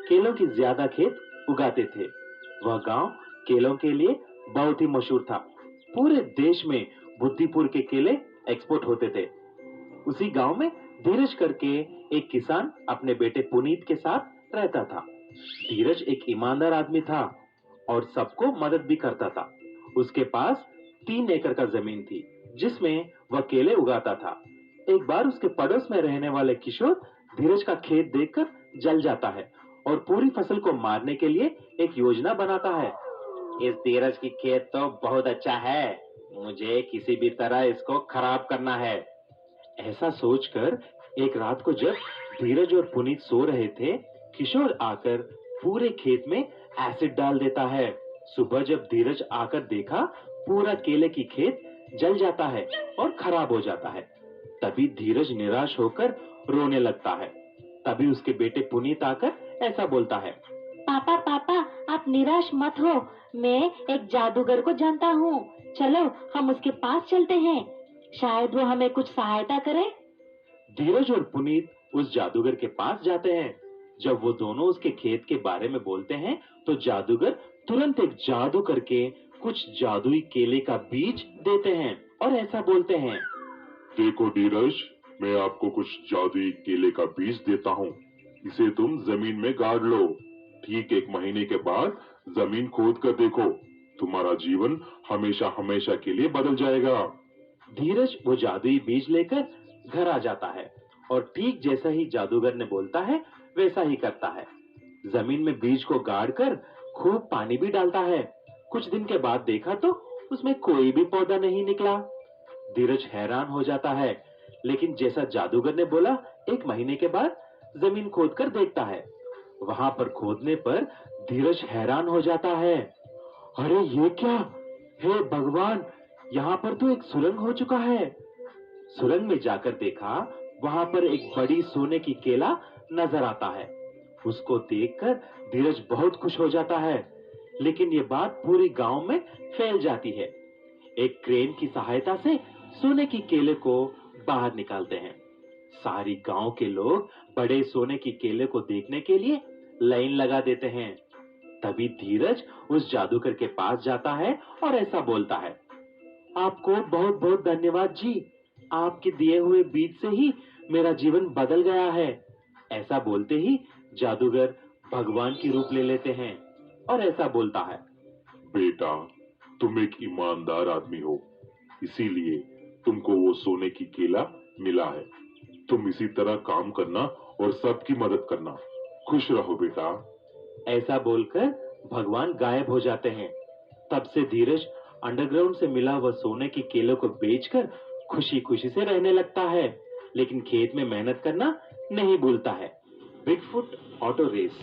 केलों की ज्यादा खेत उगाते थे। वह गांव केलों के लिए बहुत ही मशहूर था। पूरे देश में बुद्धिपुर के केले एक्सपोर्ट होते थे। उसी गांव में धीरज करके एक किसान अपने बेटे पुनीत के साथ रहता था। धीरज एक ईमानदार आदमी था और सबको मदद भी करता था। उसके पास 3 एकड़ का जमीन थी जिसमें वह केले उगाता था। एक बार उसके पड़ोस में रहने वाले किशोर धीरज का खेत देखकर जल जाता है और पूरी फसल को मारने के लिए एक योजना बनाता है। इस धीरज की खेत तो बहुत अच्छा है, मुझे किसी भी तरह इसको खराब करना है। ऐसा सोचकर एक रात को जब धीरज और पुनीत सो रहे थे, किशोर आकर पूरे खेत में एसिड डाल देता है। सुबह जब धीरज आकर देखा, पूरा केले की खेत जल जाता है और खराब हो जाता है। तभी धीरज निराश होकर रोने लगता है। तभी उसके बेटे पुनीत आकर ऐसा बोलता है। पापा पापा, आप निराश मत हो। मैं एक जादूगर को जानता हूँ। चलो हम उसके पास चलते हैं, शायद वो हमें कुछ सहायता करे। धीरज और पुनीत उस जादूगर के पास जाते हैं। जब वो दोनों उसके खेत के बारे में बोलते हैं, तो जादूगर तुरंत एक जादू करके कुछ जादुई केले का बीज देते हैं और ऐसा बोलते हैं। देखो धीरज, मैं आपको कुछ जादुई केले का बीज देता हूँ। इसे तुम जमीन में गाड़ लो। ठीक 1 महीने के बाद जमीन खोद कर देखो, तुम्हारा जीवन हमेशा हमेशा के लिए बदल जाएगा। धीरज वो जादुई बीज लेकर घर आ जाता है और ठीक जैसा ही जादूगर ने बोलता है वैसा ही करता है। जमीन में बीज को गाड़कर खूब पानी भी डालता है। कुछ दिन के बाद देखा तो उसमें कोई भी पौधा नहीं निकला। धीरज हैरान हो जाता है, लेकिन जैसा जादूगर ने बोला 1 महीने के बाद जमीन खोदकर देखता है। वहां पर खोदने पर धीरज हैरान हो जाता है। अरे ये क्या? हे भगवान, यहाँ पर तो एक सुरंग हो चुका है। सुरंग में जाकर देखा, वहां पर एक बड़ी सोने की केला नजर आता है। उसको देखकर धीरज बहुत खुश हो जाता है, लेकिन ये बात पूरे गांव में फैल जाती है। एक क्रेन की सहायता से सोने की केले को बाहर निकालते हैं। सारी गांव के लोग बड़े सोने की केले को देखने के लिए लाइन लगा देते हैं। तभी धीरज उस जादूगर के पास जाता है और ऐसा बोलता है। आपको बहुत बहुत धन्यवाद जी, आपके दिए हुए बीज से ही मेरा जीवन बदल गया है। ऐसा बोलते ही जादूगर भगवान की रूप ले लेते हैं और ऐसा बोलता है। बेटा, तुम एक ईमानदार आदमी हो, इसीलिए तुमको वो सोने की केला मिला है। तुम इसी तरह काम करना और सबकी मदद करना। खुश रहो बेटा। ऐसा बोलकर भगवान गायब हो जाते हैं। तब से धीरज अंडरग्राउंड से मिला वह सोने की केलों को बेचकर खुशी खुशी से रहने लगता है, लेकिन खेत में मेहनत करना नहीं भूलता है। Bigfoot auto race.